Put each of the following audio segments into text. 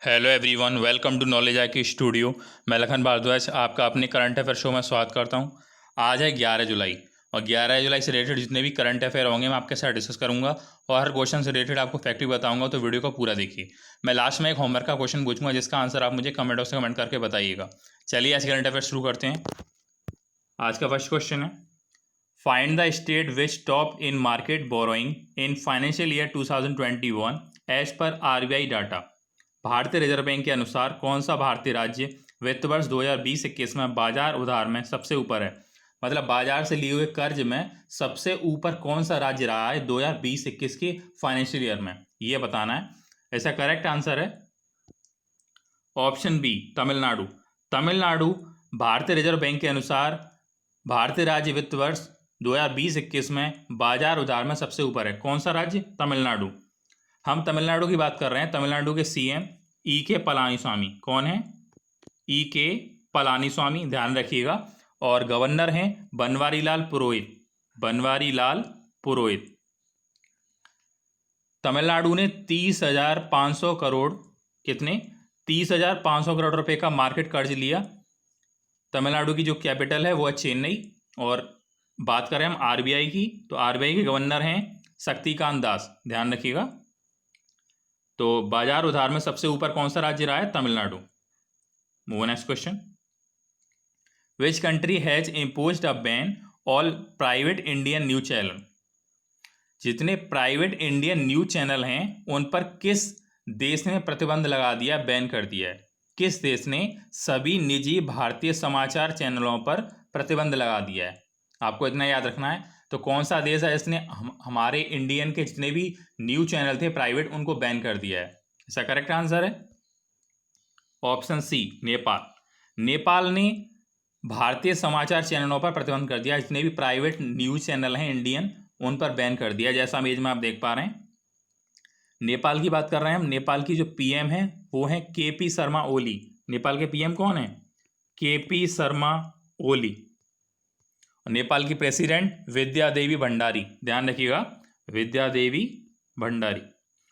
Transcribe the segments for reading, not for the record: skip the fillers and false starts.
Hello everyone, welcome to knowledge eye की studio. मैं लखन भारद्वाज आपका अपने करंट अफेयर शो में स्वागत करता हूं। आज है 11 जुलाई और 11 जुलाई से रिलेटेड जितने भी करंट अफेयर होंगे मैं आपके साथ डिस्कस करूंगा और हर क्वेश्चन से रिलेटेड आपको फैक्ट भी बताऊंगा, तो वीडियो को पूरा देखिए। मैं लास्ट में एक होमवर्क का क्वेश्चन पूछूंगा जिसका आंसर आप मुझे कमेंट बॉक्स में कमेंट करके बताइएगा। चलिए आज करंट अफेयर शुरू करते हैं। आज का फर्स्ट क्वेश्चन है, find the state which top in market borrowing in financial year 2021 as पर आरबीआई डाटा। भारतीय रिजर्व बैंक के अनुसार कौन सा भारतीय राज्य वित्त वर्ष 2020-21 में बाजार उधार में सबसे ऊपर है? मतलब बाजार से लिए हुए कर्ज में सबसे ऊपर कौन सा राज्य रहा है 2020-21 के फाइनेंशियल ईयर में, ये बताना है। ऐसा करेक्ट आंसर है ऑप्शन बी, तमिलनाडु। तमिलनाडु भारतीय रिजर्व बैंक के अनुसार भारतीय राज्य वित्त वर्ष 2020-21 में बाजार उधार में सबसे ऊपर है। कौन सा राज्य? तमिलनाडु। हम तमिलनाडु की बात कर रहे हैं। तमिलनाडु के सीएम ई के पलानीस्वामी। कौन है? ई के पलानीस्वामी, ध्यान रखिएगा। और गवर्नर हैं बनवारीलाल पुरोहित। बनवारीलाल पुरोहित। तमिलनाडु ने 30,500 करोड़, कितने? 30,500 करोड़ रुपए का मार्केट कर्ज लिया। तमिलनाडु की जो कैपिटल है वो है चेन्नई। और बात करें हम आरबीआई की, तो आरबीआई के गवर्नर हैं शक्तिकांत दास, ध्यान रखिएगा। तो बाजार उधार में सबसे ऊपर कौन सा राज्य रहा है? Tamil Nadu. Move next question, which country has imposed a ban all private Indian news channel. जितने प्राइवेट इंडियन न्यूज चैनल हैं उन पर किस देश ने प्रतिबंध लगा दिया, बैन कर दिया है? किस देश ने सभी निजी भारतीय समाचार चैनलों पर प्रतिबंध लगा दिया है? आपको इतना याद रखना है। तो कौन सा देश है जिसने हमारे इंडियन के जितने भी न्यूज चैनल थे प्राइवेट, उनको बैन कर दिया है? इसका करेक्ट आंसर है ऑप्शन सी, नेपाल। नेपाल ने भारतीय समाचार चैनलों पर प्रतिबंध कर दिया। जितने भी प्राइवेट न्यूज चैनल हैं इंडियन, उन पर बैन कर दिया, जैसा इमेज में आप देख पा रहे हैं। नेपाल की बात कर रहे हैं हम। नेपाल की जो पीएम है वो है केपी शर्मा ओली। नेपाल के पीएम कौन है? केपी शर्मा ओली। नेपाल की प्रेसिडेंट विद्या देवी भंडारी, ध्यान रखिएगा, विद्या देवी भंडारी।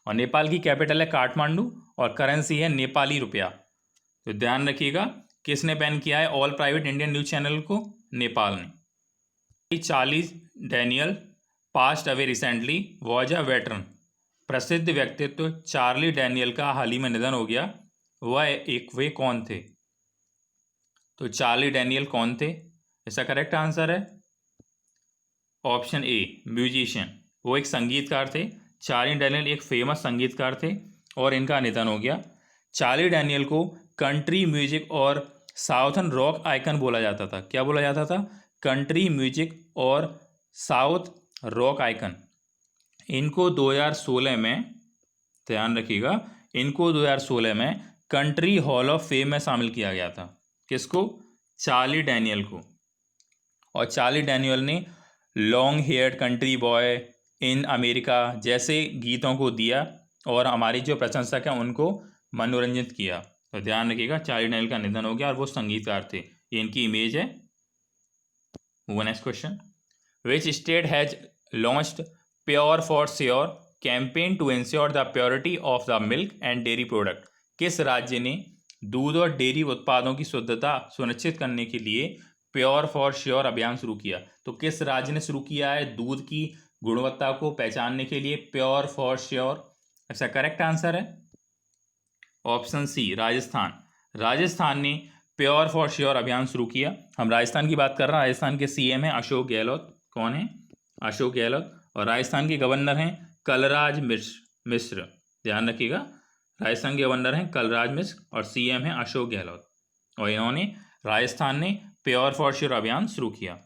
और नेपाल की कैपिटल है काठमांडू और करेंसी है नेपाली रुपया। तो ध्यान रखिएगा, किसने बैन किया है all private Indian news channel को? नेपाल ने। Charles Daniel passed away recently was a veteran. प्रसिद्ध व्यक्तित्व चार्ली डैनियल का हाल ही में निधन हो गया। वे कौन थे? तो चार्ली डैनियल कौन थे? इसका करेक्ट आंसर है ऑप्शन ए, म्यूजिशियन। वो एक संगीतकार थे। चार्ली डैनियल एक फेमस संगीतकार थे और इनका निधन हो गया। चार्ली डैनियल को कंट्री म्यूजिक और साउथर्न रॉक आइकन बोला जाता था। क्या बोला जाता था? कंट्री म्यूजिक और साउथ रॉक आइकन। इनको 2016 में, ध्यान रखिएगा, इनको 2016 में कंट्री हॉल ऑफ फेम में शामिल किया गया था। किसको? चार्ली डैनियल को। और चार्ली डैनियल ने long heard country boy, in America जैसे गीतों को दिया और हमारी जो प्रशंसक हैं उनको मनोरंजित किया। तो ध्यान रखिएगा, चार्ली डैनियल का निधन हो गया और वो संगीतकार थे। ये इनकी इमेज है। Next question, which state has launched pure for sure campaign to ensure the purity of the milk and dairy product. किस राज्य ने दूध और डेयरी उत्पादों की शुद्धता सुनिश्चित करने के लिए प्योर फॉर श्योर अभियान शुरू किया? तो किस राज्य ने शुरू किया है दूध की गुणवत्ता को पहचानने के लिए प्योर फॉर श्योर? ऐसा करेक्ट आंसर है ऑप्शन सी, राजस्थान। राजस्थान ने प्योर फॉर श्योर अभियान शुरू किया। हम राजस्थान की बात कर रहे हैं। राजस्थान के सीएम हैं अशोक गहलोत। कौन है? अशोक गहलोत। और राजस्थान के गवर्नर हैं कलराज मिश्र। ध्यान रखिएगा, राजस्थान के गवर्नर हैं कलराज मिश्र और सीएम हैं अशोक गहलोत। और इन्होंने, राजस्थान ने प्योर फॉर श्योर अभियान शुरू किया।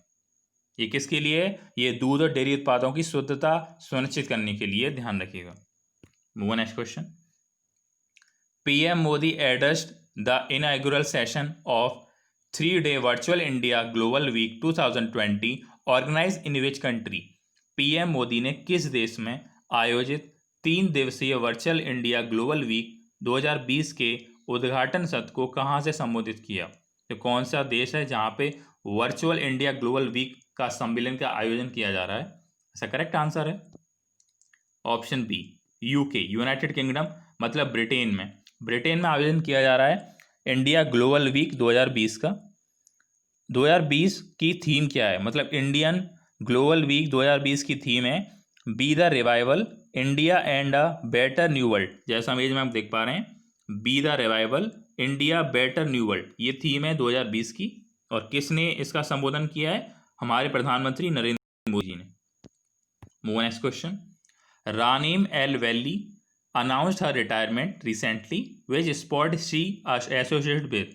ये किसके लिए? ये दूध और डेयरी उत्पादों की शुद्धता सुनिश्चित करने के लिए। ध्यान रखिएगा। Move next question, PM Modi addressed the inauguration session of 3-day virtual India global week 2020 organise in which country. PM Modi ने किस देश में आयोजित 3 दिवसीय वर्चुअल इंडिया ग्लोबल वीक 2020 के उद्घाटन सत्र को कहां से संबोधित किया? तो कौन सा देश है जहां पे वर्चुअल इंडिया ग्लोबल वीक का सम्मेलन का आयोजन किया जा रहा है? इसका करेक्ट आंसर है option B, UK, United Kingdom, मतलब ब्रिटेन में। ब्रिटेन में आयोजन किया जा रहा है इंडिया ग्लोबल वीक 2020 का। 2020 की थीम क्या है, मतलब इंडियन ग्लोबल वीक 2020 की थीम है be the revival India and a better new world. जैसा इमेज में आप देख पा रहे हैं, be the revival India better new world, ये थीम है 2020 की। और किसने इसका संबोधन किया है, हमारे प्रधानमंत्री नरेंद्र मोदी जी ने। Move next question. Raneem El Welily announced her retirement recently, which sport she associated with?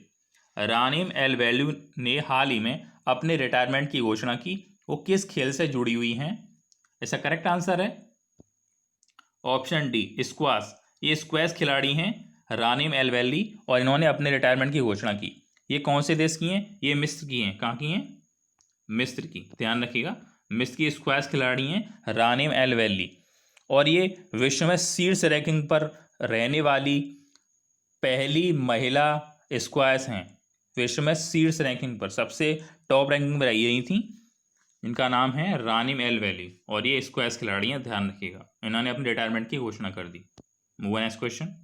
Raneem El Welily ने हाल ही में अपने रिटायरमेंट की घोषणा की, वो किस खेल से जुड़ी हुई हैं? इसका करेक्ट आंसर है ऑप्शन डी, स्क्वाश। ये स्क्वैश खिलाड़ी हैं रानीम एल वैली, और इन्होंने अपने रिटायरमेंट की घोषणा की। ये कौन से देश की हैं? ये मिस्र की हैं। कहाँ की हैं? मिस्र की, ध्यान रखिएगा। मिस्र की स्क्वैश खिलाड़ी हैं रानीम एल वैली, और ये विश्व में शीर्ष रैंकिंग पर रहने वाली पहली महिला स्क्वैश हैं। विश्व में शीर्ष रैंकिंग पर सबसे टॉप रैंकिंग में रही थी। इनका नाम है रानीम एल वैली, और ये स्क्वैश खिलाड़ी हैं, ध्यान रखिएगा। इन्होंने अपने रिटायरमेंट की घोषणा कर दी। Move next question.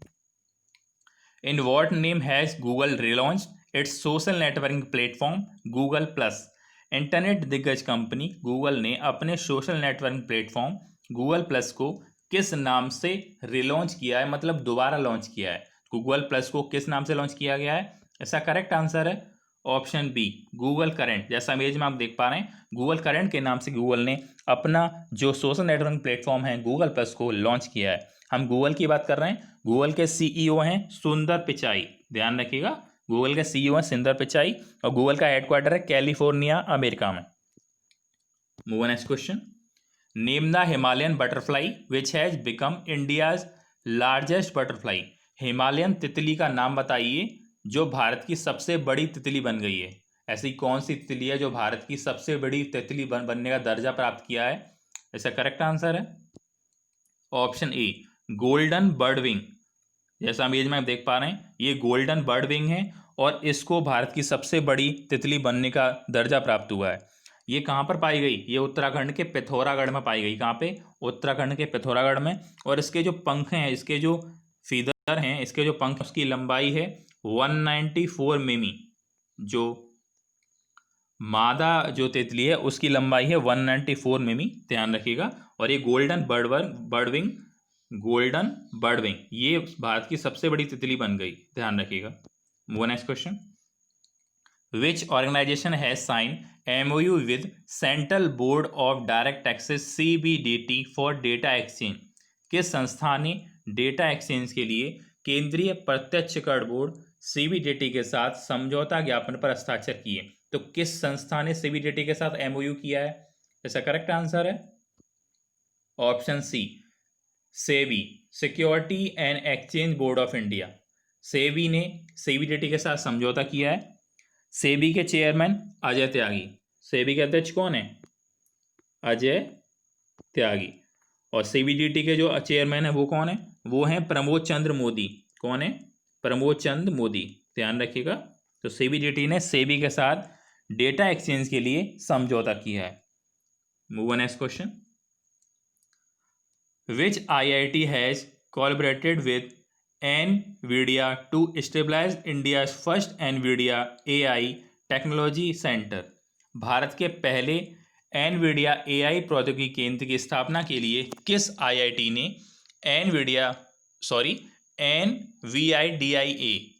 In what name has Google relaunched its social networking platform Google Plus? Internet दिग्गज कंपनी गूगल ने अपने social networking platform Google Plus को किस नाम से रिलॉन्च किया है, मतलब दोबारा लॉन्च किया है? गूगल प्लस को किस नाम से लॉन्च किया गया है? इसका करेक्ट आंसर है ऑप्शन बी, गूगल करंट। जैसा इमेज में आप देख पा रहे हैं, गूगल करंट के नाम से गूगल ने अपना जो सोशल नेटवर्किंग प्लेटफॉर्म है गूगल प्लस को लॉन्च किया है। हम गूगल की बात कर रहे हैं। गूगल के सीईओ हैं सुंदर पिचाई, ध्यान रखिएगा। गूगल के सीईओ हैं सुंदर पिचाई, और गूगल का हेडक्वार्टर है कैलिफोर्निया, अमेरिका में। Move next question. Name the Himalayan butterfly which has become India's largest butterfly? Himalayan तितली का नाम बताइए जो भारत की सबसे बड़ी तितली बन गई है। ऐसी कौन सी तितली है जो भारत की सबसे बड़ी तितली बनने का दर्जा प्राप्त किया है? इसका करेक्ट आंसर है ऑप्शन ए, गोल्डन बर्डविंग। जैसा इमेज में आप देख पा रहे हैं, ये गोल्डन बर्डविंग है, और इसको भारत की सबसे बड़ी तितली बनने का दर्जा प्राप्त हुआ है। ये कहाँ पर पाई गई? ये उत्तराखंड के पिथौरागढ़ में पाई गई। कहाँ पे? उत्तराखंड के पिथौरागढ़ में। और इसके जो पंख हैं, इसके जो फीदर हैं, इसके जो पंख, उसकी लंबाई है 194 मिमी। जो मादा जो तितली है उसकी लंबाई है 194 मिमी, ध्यान रखिएगा। और ये गोल्डन बर्डविंग, गोल्डन बर्डविंग, ये भारत की सबसे बड़ी तितली बन गई, ध्यान रखिएगा। वो next question. Which organisation has sign MOU with Central Board of Direct Taxes CBDT for data exchange? किस संस्था ने डेटा एक्सचेंज के लिए केंद्रीय प्रत्यक्ष कर बोर्ड CBDT के साथ समझौता ज्ञापन पर हस्ताक्षर किए? तो किस संस्था ने CBDT के साथ MOU किया है? इसका करेक्ट आंसर है option C, SEBI, security and exchange board of India. SEBI ने CBDT के साथ समझौता किया है। सेबी के चेयरमैन अजय त्यागी। सेबी के अध्यक्ष कौन है? अजय त्यागी। और CBDT के जो चेयरमैन है वो कौन है? वो हैं प्रमोद चंद्र मोदी। कौन है? प्रमोद चंद्र मोदी, ध्यान रखिएगा। तो CBDT ने सेबी के साथ डेटा एक्सचेंज के लिए समझौता किया है। Move next question. Which IIT has collaborated with NVIDIA to establish India's first NVIDIA AI technology centre? Bharat के पहले NVIDIA AI प्रौद्योगिकी केंद्र की स्थापना के लिए किस IIT ने NVIDIA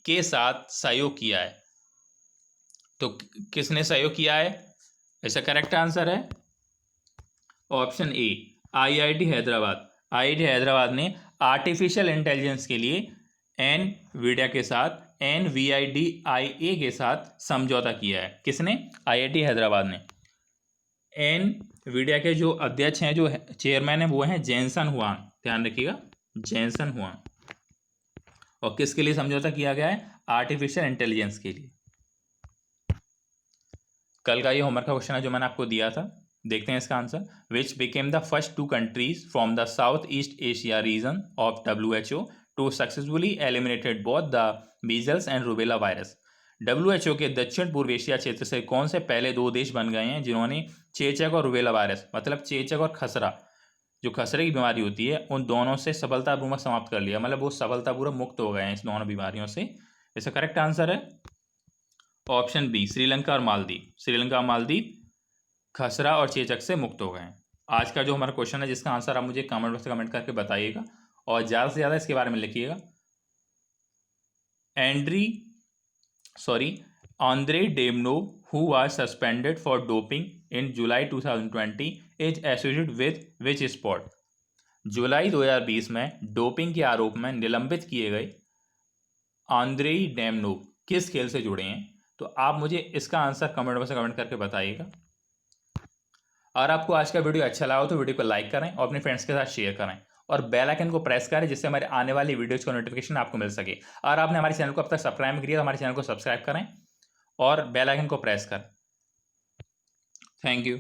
के साथ सहयोग किया है? तो किसने सहयोग किया है? इसका करेक्ट आंसर है option A, IIT Hyderabad. IIT Hyderabad ने आर्टिफिशियल इंटेलिजेंस के लिए NVIDIA के साथ NVIDIA के साथ समझौता किया है। किसने? IIT हैदराबाद ने। NVIDIA के जो अध्यक्ष हैं, जो चेयरमैन हैं, वो हैं जेनसन हुआंग, ध्यान रखिएगा, जेनसन हुआंग। और किसके लिए समझौता किया गया है? आर्टिफिशियल इंटेलिजेंस के लिए। कल का ये होमवर्क का क्वेश्चन है जो मैंने आपको दिया था, देखते हैं इसका आंसर। Which became the first 2 countries from the south east Asia region of WHO to successfully eliminated both the measles and rubella virus? WHO के दक्षिण पूर्व एशिया क्षेत्र से कौन से पहले 2 देश बन गए हैं जिन्होंने चेचक और रूबेला वायरस, मतलब चेचक और खसरा, जो खसरे की बीमारी होती है उन दोनों से सफलतापूर्वक समाप्त कर लिया, मतलब वो सफलतापूर्वक मुक्त हो गए हैं इस दोनों बीमारियों से। इसका करेक्ट आंसर है ऑप्शन बी, श्रीलंका और मालदीव। श्रीलंका और मालदीव खसरा और चेचक से मुक्त हो गए हैं। आज का जो हमारा क्वेश्चन है जिसका आंसर आप मुझे कमेंट बॉक्स में कमेंट करके बताइएगा और ज़्यादा से ज़्यादा इसके बारे में लिखिएगा। Andrei Demnov, who was suspended for doping in July 2020, is associated with which sport? जुलाई 2020 में डोपिंग के आरोप में निलंबित किए गए आंद्रेई डेमनोव किस खेल से जुड़े हैं? तो आप मुझे इसका आंसर कमेंट बॉक्स में कमेंट करके बताइएगा। अगर आपको आज का वीडियो अच्छा लगा हो तो वीडियो को लाइक करें और अपने फ्रेंड्स के साथ शेयर करें और बेल आइकन को प्रेस करें जिससे हमारे आने वाली वीडियोज़ का नोटिफिकेशन आपको मिल सके। अगर आपने हमारे चैनल को अब तक सब्सक्राइब नहीं किया तो हमारे चैनल को सब्सक्राइब करें और बेल आइकन को प्रेस करें। Thank you.